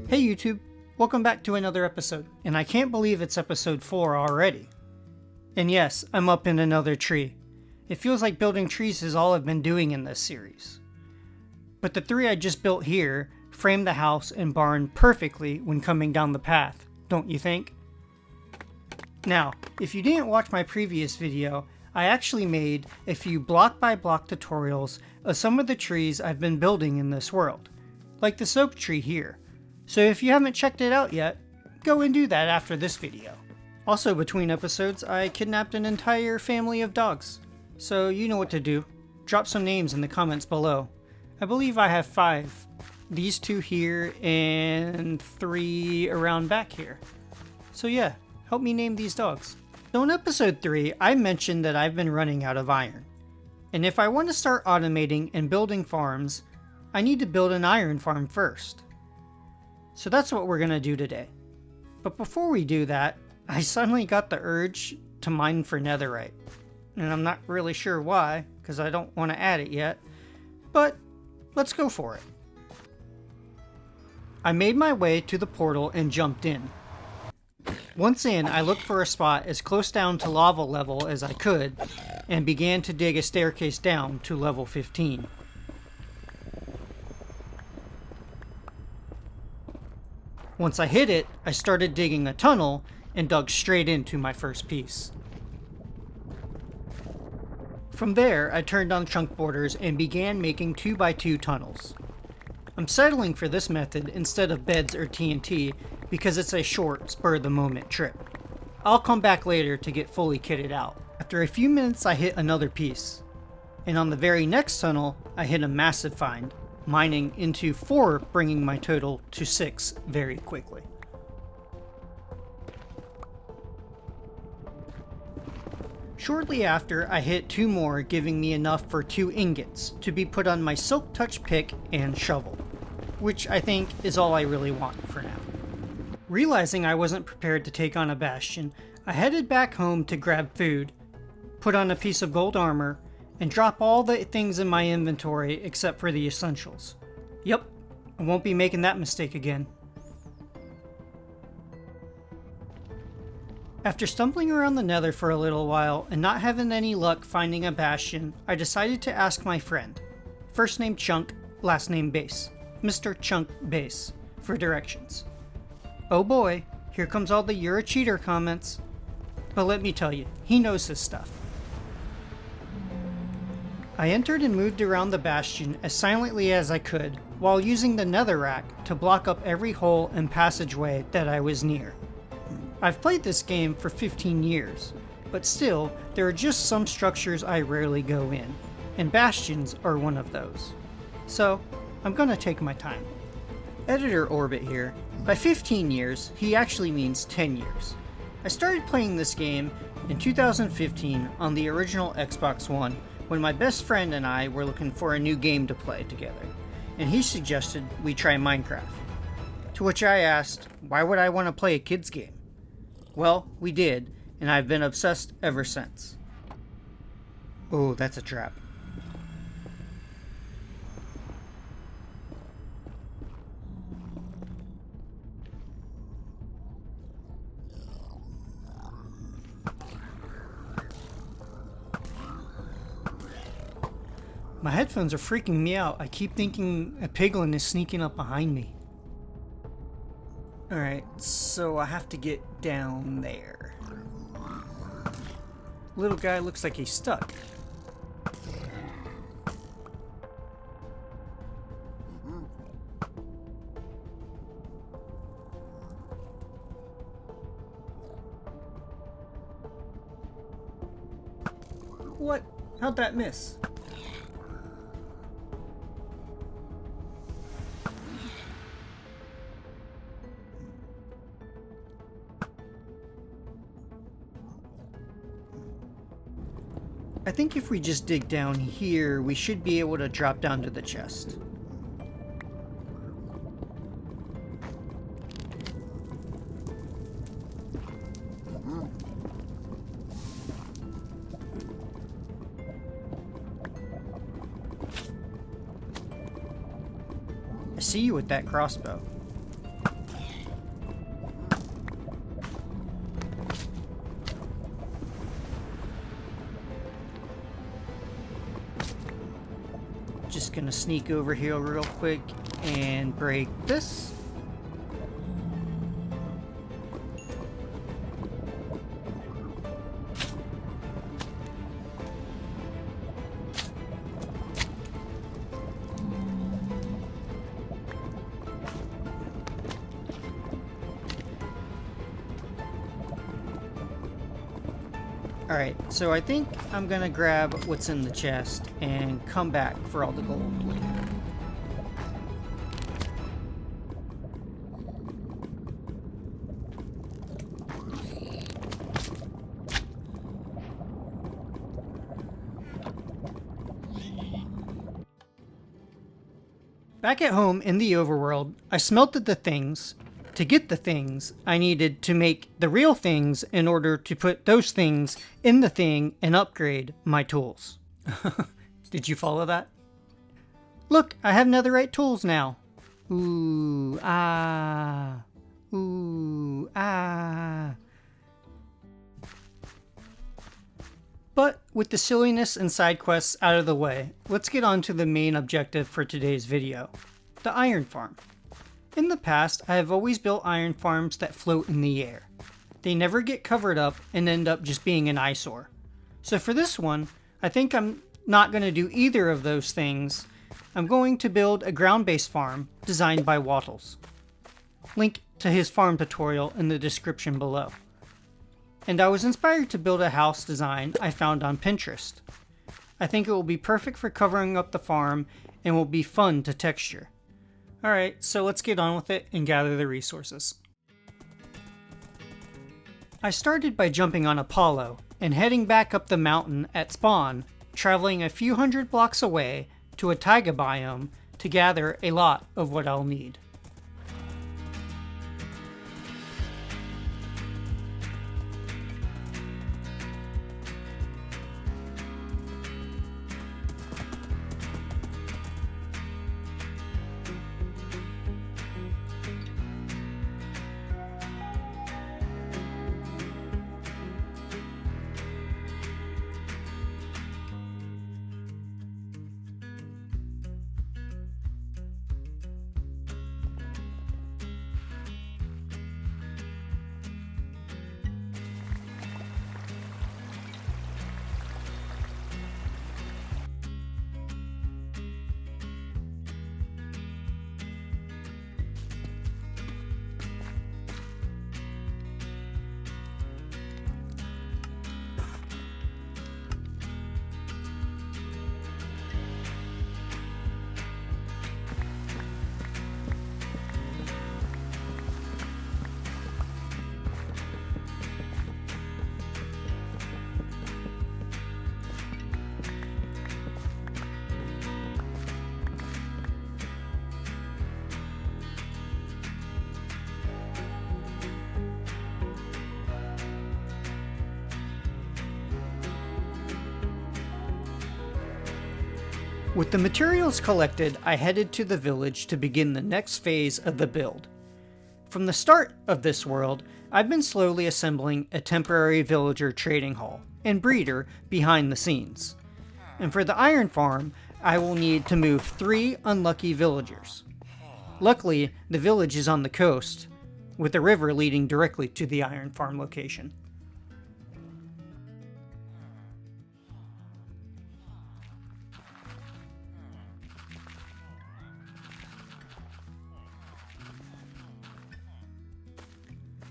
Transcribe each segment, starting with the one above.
Hey YouTube, welcome back to another episode, and I can't believe it's episode 4 already. And yes, I'm up in another tree. It feels like building trees is all I've been doing in this series. But the 3 I just built here frame the house and barn perfectly when coming down the path, don't you think? Now, if you didn't watch my previous video, I actually made a few block by block tutorials of some of the trees I've been building in this world, like this oak tree here. So if you haven't checked it out yet, go and do that after this video. Also between episodes, I kidnapped an entire family of dogs. So you know what to do. Drop some names in the comments below. I believe I have 5. These 2 here and 3 around back here. So yeah, help me name these dogs. So in episode 3, I mentioned that I've been running out of iron. And if I want to start automating and building farms, I need to build an iron farm first. So that's what we're going to do today. But before we do that, I suddenly got the urge to mine for Netherite. And I'm not really sure why, because I don't want to add it yet. But let's go for it. I made my way to the portal and jumped in. Once in, I looked for a spot as close down to lava level as I could, and began to dig a staircase down to level 15. Once I hit it, I started digging a tunnel and dug straight into my first piece. From there, I turned on chunk borders and began making 2x2 tunnels. I'm settling for this method instead of beds or TNT because it's a short, spur-of-the-moment trip. I'll come back later to get fully kitted out. After a few minutes, I hit another piece. And on the very next tunnel, I hit a massive find, mining into 4, bringing my total to 6 very quickly. Shortly after, I hit 2 more, giving me enough for 2 ingots to be put on my Silk Touch pick and shovel, which I think is all I really want for now. Realizing I wasn't prepared to take on a Bastion, I headed back home to grab food, put on a piece of gold armor, and drop all the things in my inventory except for the essentials. Yep, I won't be making that mistake again. After stumbling around the Nether for a little while and not having any luck finding a Bastion, I decided to ask my friend, first name Chunk, last name Base, Mr. Chunk Base, for directions. Oh boy, here comes all the "you're a cheater" comments. But let me tell you, he knows his stuff. I entered and moved around the Bastion as silently as I could, while using the Netherrack to block up every hole and passageway that I was near. I've played this game for 15 years, but still, there are just some structures I rarely go in, and Bastions are one of those. So, I'm gonna take my time. Editor Orbit here. By 15 years, he actually means 10 years. I started playing this game in 2015 on the original Xbox One, when my best friend and I were looking for a new game to play together, and he suggested we try Minecraft. To which I asked, why would I want to play a kid's game? Well, we did, and I've been obsessed ever since. Oh, that's a trap. My headphones are freaking me out. I keep thinking a piglin is sneaking up behind me. Alright, so I have to get down there. Little guy looks like he's stuck. What? How'd that miss? I think if we just dig down here, we should be able to drop down to the chest. I see you with that crossbow. Just gonna sneak over here real quick and break this. Alright, so I think I'm gonna grab what's in the chest and come back for all the gold later. Back at home in the overworld, I smelted the things to get the things I needed to make the real things in order to put those things in the thing and upgrade my tools. Did you follow that? Look, I have netherite tools now. Ooh, ah. Ooh, ah. But with the silliness and side quests out of the way, let's get on to the main objective for today's video, the iron farm. In the past, I have always built iron farms that float in the air. They never get covered up and end up just being an eyesore. So for this one, I think I'm not going to do either of those things. I'm going to build a ground-based farm designed by Wattles. Link to his farm tutorial in the description below. And I was inspired to build a house design I found on Pinterest. I think it will be perfect for covering up the farm and will be fun to texture. Alright, so let's get on with it and gather the resources. I started by jumping on Apollo and heading back up the mountain at spawn, traveling a few hundred blocks away to a taiga biome to gather a lot of what I'll need. With the materials collected, I headed to the village to begin the next phase of the build. From the start of this world, I've been slowly assembling a temporary villager trading hall and breeder behind the scenes. And for the iron farm, I will need to move 3 unlucky villagers. Luckily, the village is on the coast, with a river leading directly to the iron farm location.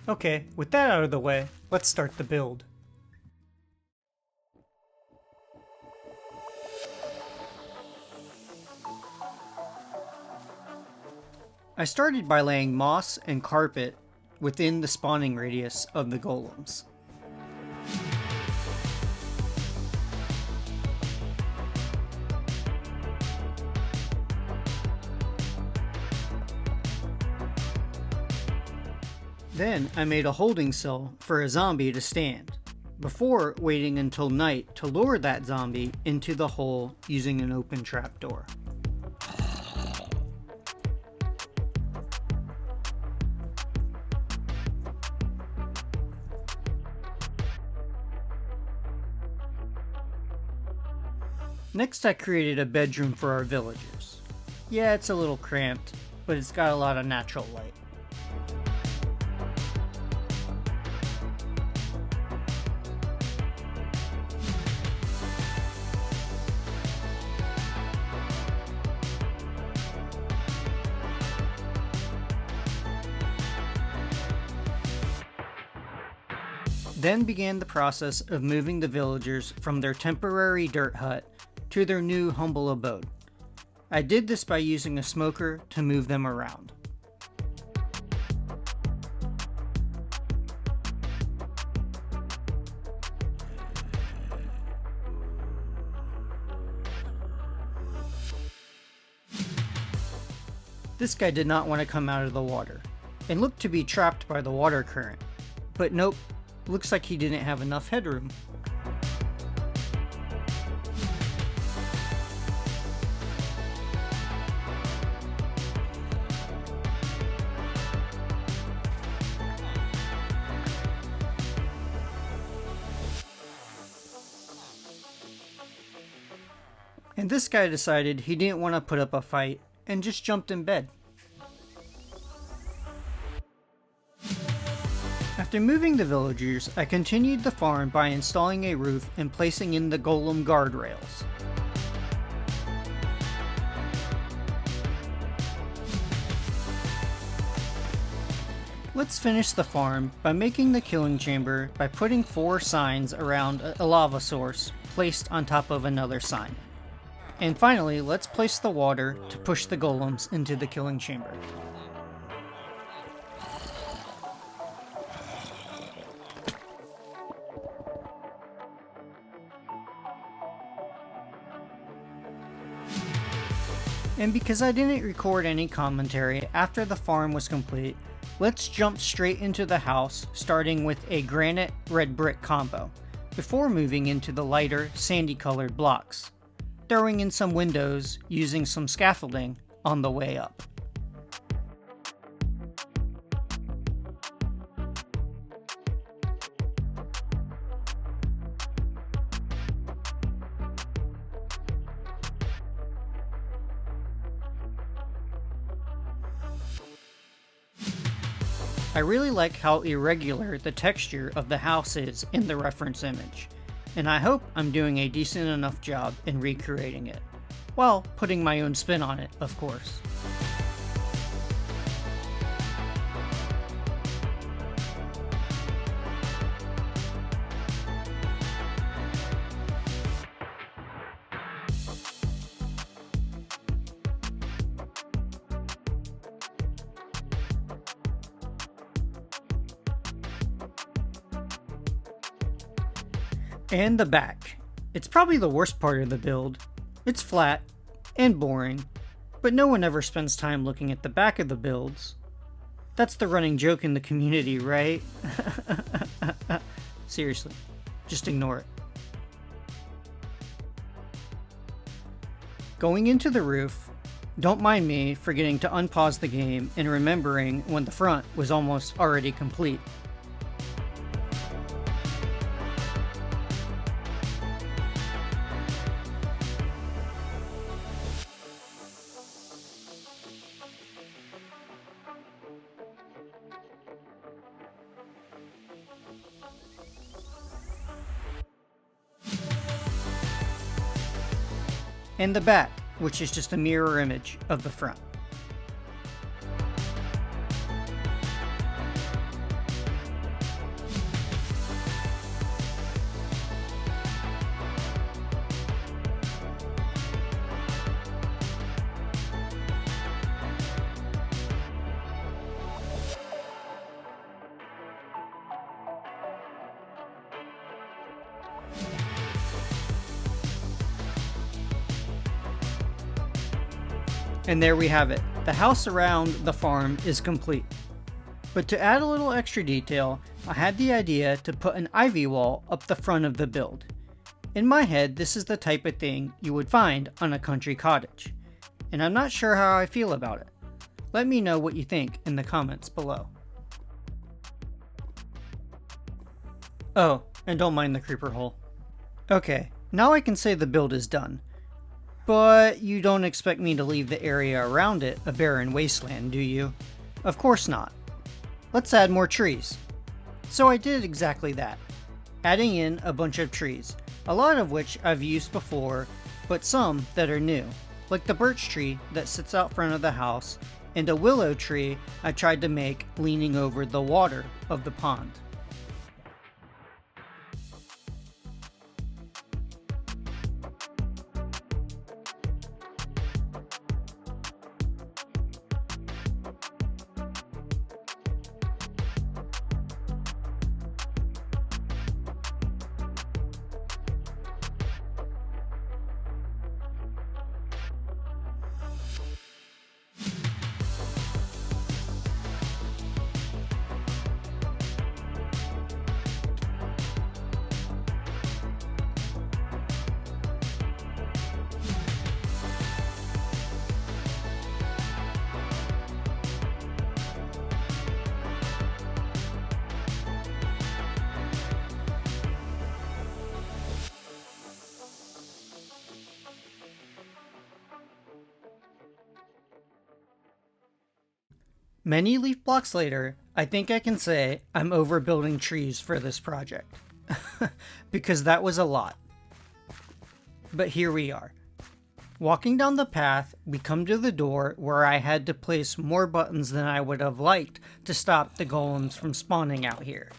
Okay, with that out of the way, let's start the build. I started by laying moss and carpet within the spawning radius of the golems. Then I made a holding cell for a zombie to stand, before waiting until night to lure that zombie into the hole using an open trapdoor. Next I created a bedroom for our villagers. Yeah, it's a little cramped, but it's got a lot of natural light. Then began the process of moving the villagers from their temporary dirt hut to their new humble abode. I did this by using a smoker to move them around. This guy did not want to come out of the water, and looked to be trapped by the water current. But nope, looks like he didn't have enough headroom. And this guy decided he didn't want to put up a fight and just jumped in bed. After moving the villagers, I continued the farm by installing a roof and placing in the golem guardrails. Let's finish the farm by making the killing chamber by putting 4 signs around a lava source placed on top of another sign. And finally, let's place the water to push the golems into the killing chamber. And because I didn't record any commentary after the farm was complete, let's jump straight into the house, starting with a granite red brick combo, before moving into the lighter sandy colored blocks, throwing in some windows using some scaffolding on the way up. I really like how irregular the texture of the house is in the reference image, and I hope I'm doing a decent enough job in recreating it, while putting my own spin on it, of course. And the back. It's probably the worst part of the build. It's flat and boring, but no one ever spends time looking at the back of the builds. That's the running joke in the community, right? Seriously, just ignore it. Going into the roof, don't mind me forgetting to unpause the game and remembering when the front was almost already complete. And the back, which is just a mirror image of the front. And there we have it. The house around the farm is complete. But to add a little extra detail, I had the idea to put an ivy wall up the front of the build. In my head, this is the type of thing you would find on a country cottage. And I'm not sure how I feel about it. Let me know what you think in the comments below. Oh, and don't mind the creeper hole. Okay, now I can say the build is done. But you don't expect me to leave the area around it a barren wasteland, do you? Of course not. Let's add more trees. So I did exactly that, adding in a bunch of trees, a lot of which I've used before, but some that are new, like the birch tree that sits out front of the house, and a willow tree I tried to make leaning over the water of the pond. Many leaf blocks later, I think I can say I'm overbuilding trees for this project. Because that was a lot. But here we are. Walking down the path, we come to the door where I had to place more buttons than I would have liked to stop the golems from spawning out here.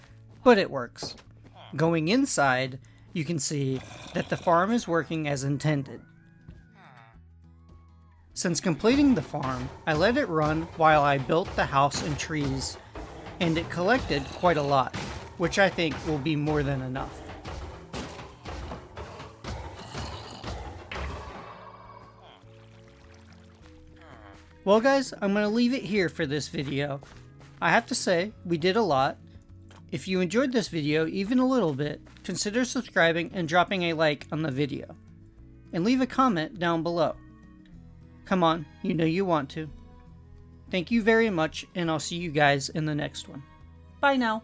But it works. Going inside, you can see that the farm is working as intended. Since completing the farm, I let it run while I built the house and trees, and it collected quite a lot, which I think will be more than enough. Well guys, I'm going to leave it here for this video. I have to say, we did a lot. If you enjoyed this video even a little bit, consider subscribing and dropping a like on the video. And leave a comment down below. Come on, you know you want to. Thank you very much, and I'll see you guys in the next one. Bye now.